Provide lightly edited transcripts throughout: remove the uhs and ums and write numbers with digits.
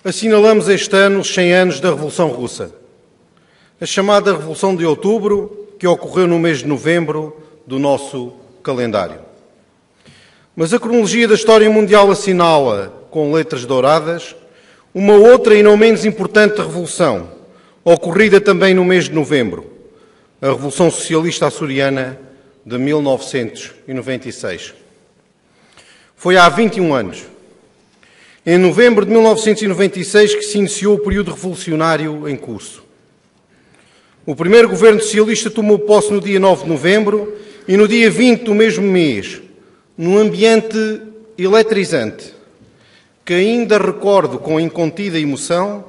Assinalamos este ano os 100 anos da Revolução Russa, a chamada Revolução de Outubro, que ocorreu no mês de novembro do nosso calendário. Mas a cronologia da história mundial assinala, com letras douradas, uma outra e não menos importante revolução, ocorrida também no mês de novembro, a Revolução Socialista Açoriana de 1996. Foi há 21 anos, em novembro de 1996, que se iniciou o período revolucionário em curso. O primeiro governo socialista tomou posse no dia 9 de novembro e no dia 20 do mesmo mês, num ambiente eletrizante, que ainda recordo com incontida emoção,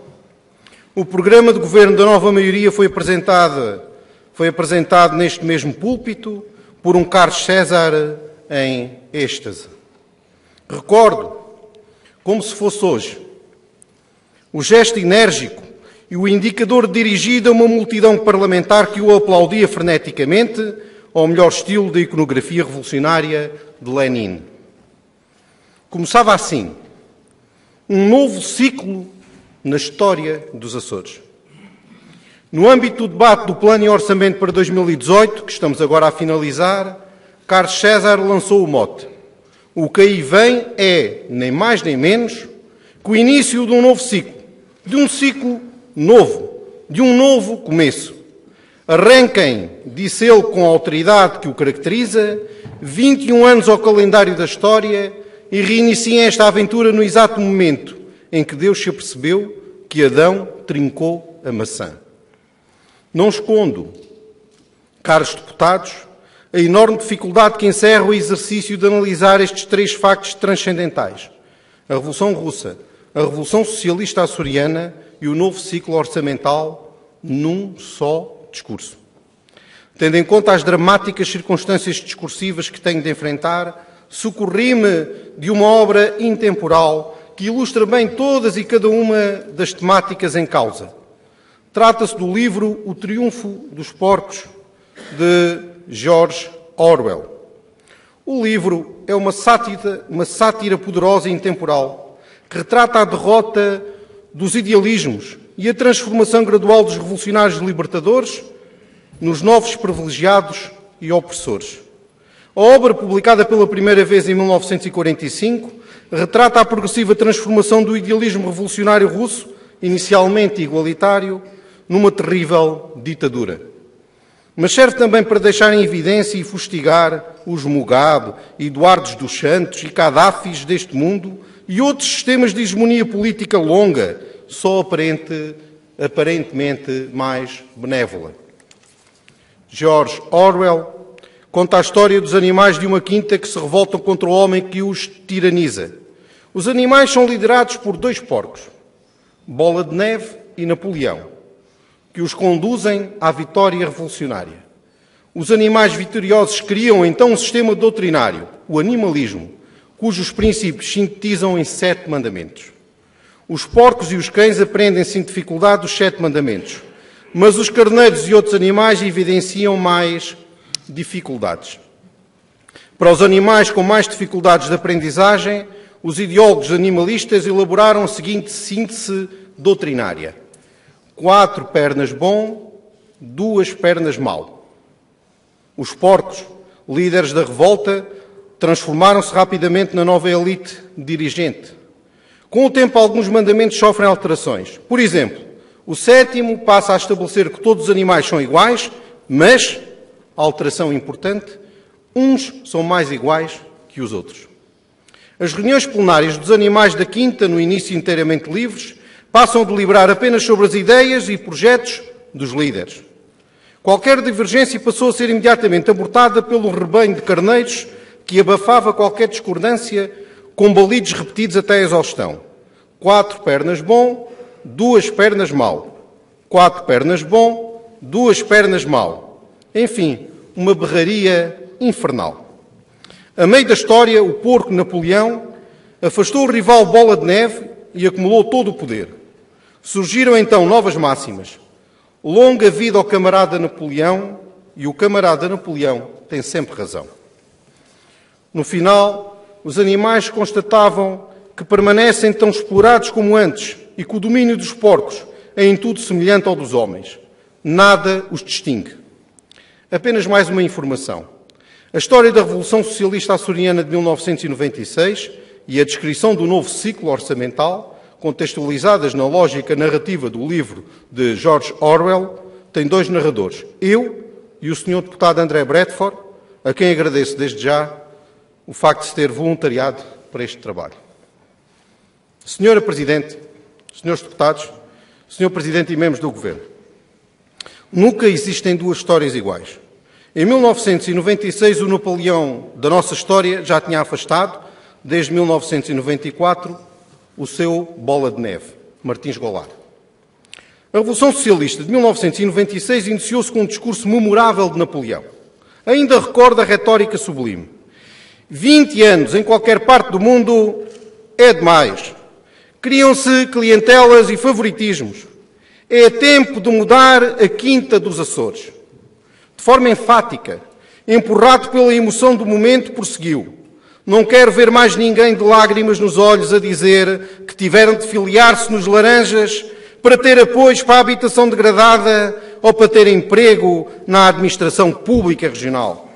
o programa de governo da nova maioria foi apresentado neste mesmo púlpito por um Carlos César em êxtase. Recordo, como se fosse hoje, o gesto enérgico e o indicador dirigido a uma multidão parlamentar que o aplaudia freneticamente, ao melhor estilo da iconografia revolucionária de Lenin. Começava assim, um novo ciclo na história dos Açores. No âmbito do debate do Plano e Orçamento para 2018, que estamos agora a finalizar, Carlos César lançou o mote: o que aí vem é, nem mais nem menos, que o início de um novo ciclo, de um ciclo novo, de um novo começo. Arranquem, disse ele com a autoridade que o caracteriza, 21 anos ao calendário da história e reiniciem esta aventura no exato momento em que Deus se apercebeu que Adão trincou a maçã. Não escondo, caros deputados, a enorme dificuldade que encerra o exercício de analisar estes três factos transcendentais: a Revolução Russa, a Revolução Socialista Açoriana e o novo ciclo orçamental num só discurso. Tendo em conta as dramáticas circunstâncias discursivas que tenho de enfrentar, socorri-me de uma obra intemporal que ilustra bem todas e cada uma das temáticas em causa. Trata-se do livro O Triunfo dos Porcos, de George Orwell. O livro é uma sátira poderosa e intemporal que retrata a derrota dos idealismos e a transformação gradual dos revolucionários libertadores nos novos privilegiados e opressores. A obra, publicada pela primeira vez em 1945, retrata a progressiva transformação do idealismo revolucionário russo, inicialmente igualitário, numa terrível ditadura. Mas serve também para deixar em evidência e fustigar os Mugabe, Eduardos dos Santos e Cadáfis deste mundo e outros sistemas de hegemonia política longa, só aparentemente mais benévola. George Orwell conta a história dos animais de uma quinta que se revoltam contra o homem que os tiraniza. Os animais são liderados por dois porcos, Bola de Neve e Napoleão, que os conduzem à vitória revolucionária. Os animais vitoriosos criam então um sistema doutrinário, o animalismo, cujos princípios sintetizam em 7 mandamentos. Os porcos e os cães aprendem sem dificuldade os 7 mandamentos, mas os carneiros e outros animais evidenciam mais dificuldades. Para os animais com mais dificuldades de aprendizagem, os ideólogos animalistas elaboraram a seguinte síntese doutrinária: 4 pernas bom, 2 pernas mal. Os porcos, líderes da revolta, transformaram-se rapidamente na nova elite dirigente. Com o tempo, alguns mandamentos sofrem alterações. Por exemplo, o 7º passa a estabelecer que todos os animais são iguais, mas, alteração importante, uns são mais iguais que os outros. As reuniões plenárias dos animais da quinta, no início inteiramente livres, passam a deliberar apenas sobre as ideias e projetos dos líderes. Qualquer divergência passou a ser imediatamente abortada pelo rebanho de carneiros que abafava qualquer discordância com balidos repetidos até a exaustão. 4 pernas bom, 2 pernas mal. 4 pernas bom, 2 pernas mal. Enfim, uma berraria infernal. A meio da história, o porco Napoleão afastou o rival Bola de Neve e acumulou todo o poder. Surgiram então novas máximas. Longa vida ao camarada Napoleão, e o camarada Napoleão tem sempre razão. No final, os animais constatavam que permanecem tão explorados como antes, e que o domínio dos porcos é em tudo semelhante ao dos homens. Nada os distingue. Apenas mais uma informação. A história da Revolução Socialista Açoriana de 1996 e a descrição do novo ciclo orçamental, contextualizadas na lógica narrativa do livro de George Orwell, tem dois narradores, eu e o Sr. Deputado André Bradford, a quem agradeço desde já o facto de se ter voluntariado para este trabalho. Senhora Presidente, Senhores Deputados, Senhor Presidente e membros do Governo, nunca existem duas histórias iguais. Em 1996, o Napoleão da nossa história já tinha afastado, desde 1994, o seu bola de neve, Martins Goulart. A Revolução Socialista de 1996 iniciou-se com um discurso memorável de Napoleão. Ainda recordo a retórica sublime. 20 anos em qualquer parte do mundo é demais. Criam-se clientelas e favoritismos. É tempo de mudar a Quinta dos Açores. De forma enfática, empurrado pela emoção do momento, prosseguiu. Não quero ver mais ninguém de lágrimas nos olhos a dizer que tiveram de filiar-se nos Laranjas para ter apoios para a habitação degradada ou para ter emprego na administração pública regional.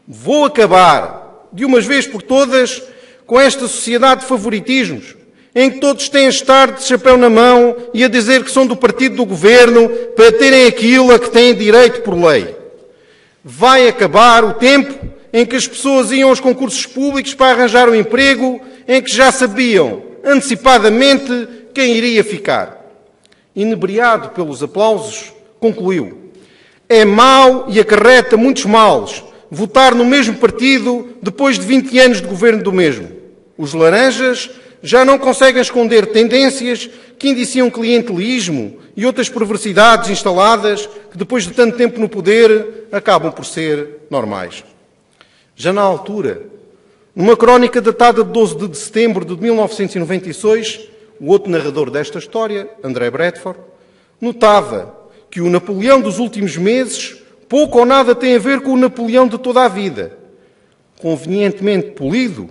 Vou acabar, de umas vezes por todas, com esta sociedade de favoritismos, em que todos têm de estar de chapéu na mão e a dizer que são do partido do governo para terem aquilo a que têm direito por lei. Vai acabar o tempo em que as pessoas iam aos concursos públicos para arranjar um emprego em que já sabiam antecipadamente quem iria ficar. Inebriado pelos aplausos, concluiu: é mau e acarreta muitos males votar no mesmo partido depois de 20 anos de governo do mesmo. Os laranjas já não conseguem esconder tendências que indiciam clientelismo e outras perversidades instaladas que, depois de tanto tempo no poder, acabam por ser normais. Já na altura, numa crónica datada de 12 de setembro de 1996, o outro narrador desta história, André Bradford, notava que o Napoleão dos últimos meses pouco ou nada tem a ver com o Napoleão de toda a vida. Convenientemente polido,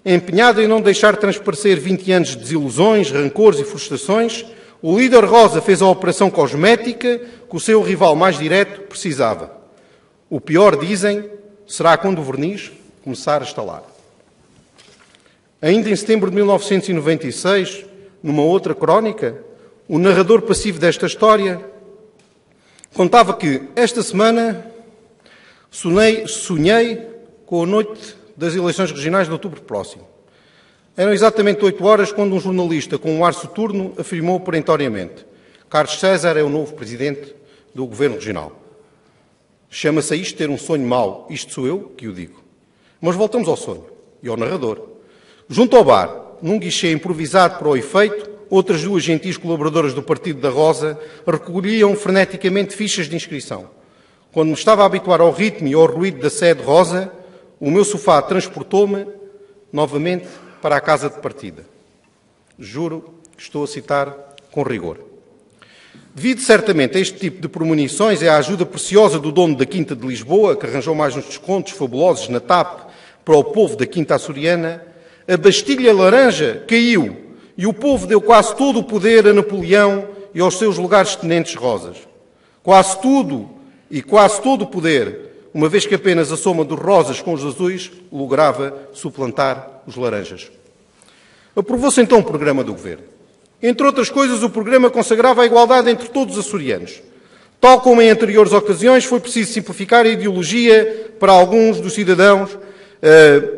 empenhado em não deixar transparecer 20 anos de desilusões, rancores e frustrações, o líder Rosa fez a operação cosmética que o seu rival mais direto precisava. O pior, dizem, será quando o verniz começar a estalar. Ainda em setembro de 1996, numa outra crónica, o narrador passivo desta história contava que esta semana sonhei com a noite das eleições regionais de outubro próximo. Eram exatamente 8 horas quando um jornalista com um ar soturno afirmou perentoriamente: Carlos César é o novo presidente do governo regional. Chama-se a isto ter um sonho mau. Isto sou eu que o digo. Mas voltamos ao sonho e ao narrador. Junto ao bar, num guichê improvisado para o efeito, outras duas gentis colaboradoras do Partido da Rosa recolhiam freneticamente fichas de inscrição. Quando me estava a habituar ao ritmo e ao ruído da sede rosa, o meu sofá transportou-me novamente para a casa de partida. Juro que estou a citar com rigor. Devido certamente a este tipo de premonições e à ajuda preciosa do dono da Quinta de Lisboa, que arranjou mais uns descontos fabulosos na TAP para o povo da Quinta Açoriana, a Bastilha Laranja caiu e o povo deu quase todo o poder a Napoleão e aos seus lugares tenentes rosas. Quase tudo e quase todo o poder, uma vez que apenas a soma dos rosas com os azuis lograva suplantar os laranjas. Aprovou-se então o programa do governo. Entre outras coisas, o programa consagrava a igualdade entre todos os açorianos. Tal como em anteriores ocasiões, foi preciso simplificar a ideologia para alguns dos cidadãos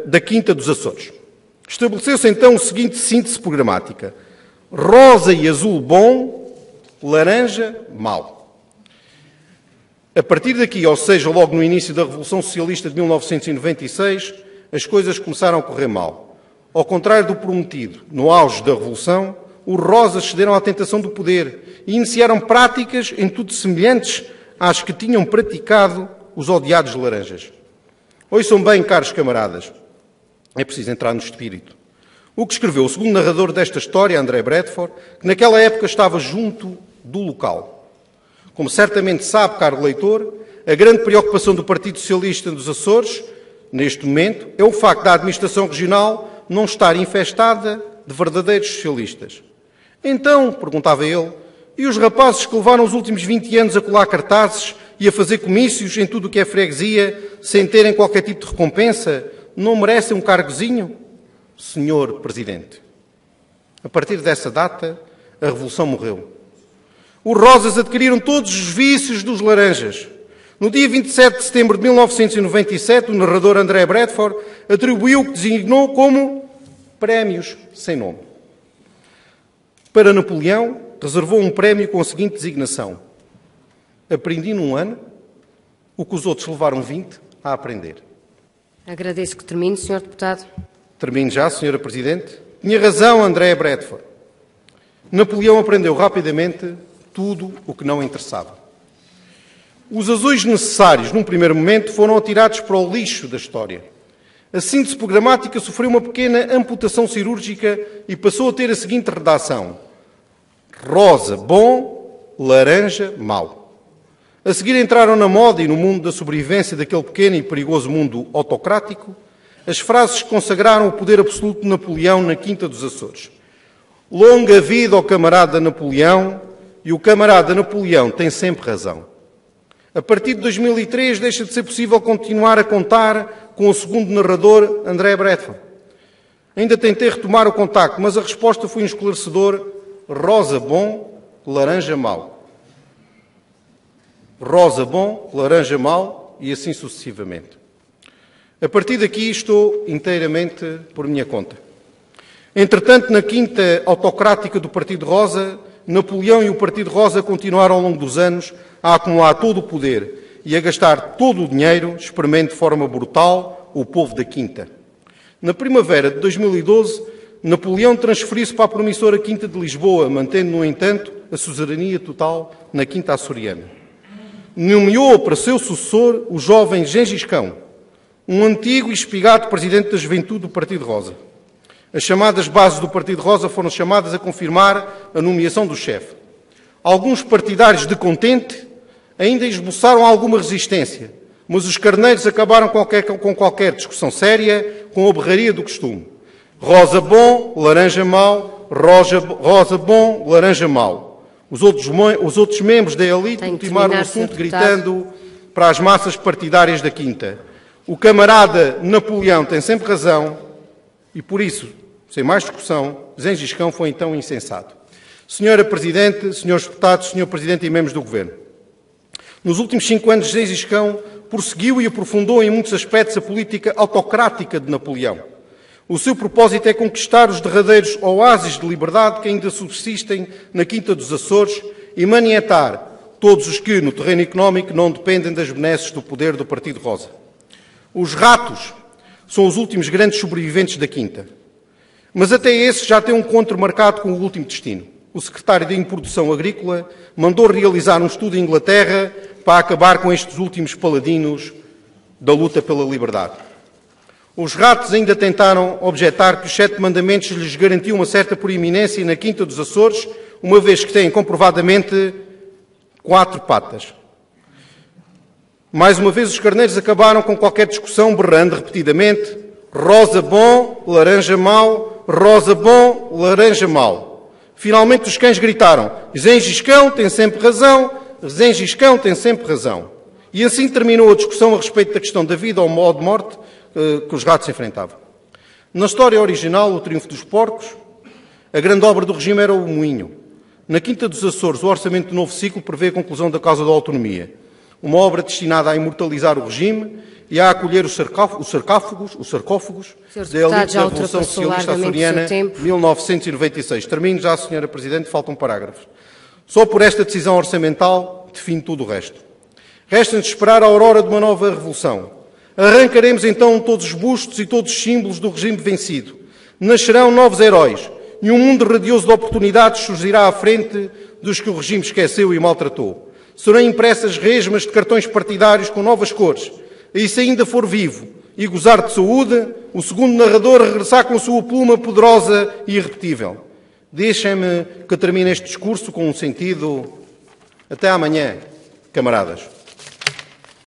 da Quinta dos Açores. Estabeleceu-se então o seguinte síntese programática: rosa e azul bom, laranja mau. A partir daqui, ou seja, logo no início da Revolução Socialista de 1996, as coisas começaram a correr mal. Ao contrário do prometido, no auge da Revolução, os rosas cederam à tentação do poder e iniciaram práticas em tudo semelhantes às que tinham praticado os odiados laranjas. Ouçam bem, caros camaradas, é preciso entrar no espírito. O que escreveu o segundo narrador desta história, André Bradford, que naquela época estava junto do local. Como certamente sabe, caro leitor, a grande preocupação do Partido Socialista dos Açores, neste momento, é o facto da administração regional não estar infestada de verdadeiros socialistas. Então, perguntava ele, e os rapazes que levaram os últimos 20 anos a colar cartazes e a fazer comícios em tudo o que é freguesia, sem terem qualquer tipo de recompensa, não merecem um cargozinho? Senhor Presidente, a partir dessa data, a Revolução morreu. Os rosas adquiriram todos os vícios dos laranjas. No dia 27 de setembro de 1997, o narrador André Bradford atribuiu o que designou como prémios sem nome. Para Napoleão, reservou um prémio com a seguinte designação: aprendi num ano o que os outros levaram 20 a aprender. Agradeço que termine, Sr. Deputado. Termino já, Sra. Presidente. Tinha razão André Bradford. Napoleão aprendeu rapidamente tudo o que não interessava. Os azuis necessários, num primeiro momento, foram atirados para o lixo da história. A síntese programática sofreu uma pequena amputação cirúrgica e passou a ter a seguinte redação: rosa, bom, laranja, mau. A seguir entraram na moda e no mundo da sobrevivência daquele pequeno e perigoso mundo autocrático as frases que consagraram o poder absoluto de Napoleão na Quinta dos Açores. Longa vida ao camarada Napoleão, e o camarada Napoleão tem sempre razão. A partir de 2003 deixa de ser possível continuar a contar com o segundo narrador, André Bradford. Ainda tentei retomar o contacto, mas a resposta foi um esclarecedor: rosa bom, laranja mau. Rosa bom, laranja mau e assim sucessivamente. A partir daqui estou inteiramente por minha conta. Entretanto, na quinta autocrática do Partido Rosa, Napoleão e o Partido Rosa continuaram ao longo dos anos a acumular todo o poder e a gastar todo o dinheiro, experimentando de forma brutal o povo da Quinta. Na primavera de 2012, Napoleão transferiu-se para a promissora Quinta de Lisboa, mantendo, no entanto, a suzerania total na Quinta açoriana. Nomeou para seu sucessor o jovem Gengis Khan, um antigo e espigado presidente da juventude do Partido Rosa. As chamadas bases do Partido Rosa foram chamadas a confirmar a nomeação do chefe. Alguns partidários de contente ainda esboçaram alguma resistência, mas os carneiros acabaram com qualquer discussão séria com a berraria do costume. Rosa bom, laranja mau, rosa bom, laranja mau. Os outros membros da elite ultimaram o assunto gritando para as massas partidárias da Quinta: o camarada Napoleão tem sempre razão e, por isso, sem mais discussão, Gengis Khan foi então insensato. Senhora Presidente, Senhores Deputados, Senhor Presidente e membros do Governo, nos últimos 5 anos, Gengis Khan prosseguiu e aprofundou em muitos aspectos a política autocrática de Napoleão. O seu propósito é conquistar os derradeiros oásis de liberdade que ainda subsistem na Quinta dos Açores e manietar todos os que, no terreno económico, não dependem das benesses do poder do Partido Rosa. Os ratos são os últimos grandes sobreviventes da Quinta. Mas até esse já tem um encontro marcado com o último destino. O secretário de Produção Agrícola mandou realizar um estudo em Inglaterra para acabar com estes últimos paladinos da luta pela liberdade. Os ratos ainda tentaram objetar que os 7 mandamentos lhes garantiam uma certa proeminência na Quinta dos Açores, uma vez que têm comprovadamente 4 patas. Mais uma vez, os carneiros acabaram com qualquer discussão, berrando repetidamente: rosa bom, laranja mau, rosa bom, laranja mau. Finalmente os cães gritaram: Gengis Khan tem sempre razão, Gengis Khan tem sempre razão. E assim terminou a discussão a respeito da questão da vida ou de morte que os ratos enfrentavam. Na história original, o triunfo dos porcos, a grande obra do regime era o moinho. Na Quinta dos Açores, o orçamento do novo ciclo prevê a conclusão da causa da autonomia, uma obra destinada a imortalizar o regime e a acolher os sarcófagos da elite da Revolução Socialista Açoriana de 1996. Termino já, Sra. Presidente, faltam parágrafos. Só por esta decisão orçamental define tudo o resto. Resta-nos esperar a aurora de uma nova revolução. Arrancaremos então todos os bustos e todos os símbolos do regime vencido. Nascerão novos heróis e um mundo radioso de oportunidades surgirá à frente dos que o regime esqueceu e maltratou. Serão impressas resmas de cartões partidários com novas cores. E se ainda for vivo e gozar de saúde, o segundo narrador regressar com a sua pluma poderosa e irrepetível. Deixem-me que termine este discurso com um sentido. Até amanhã, camaradas.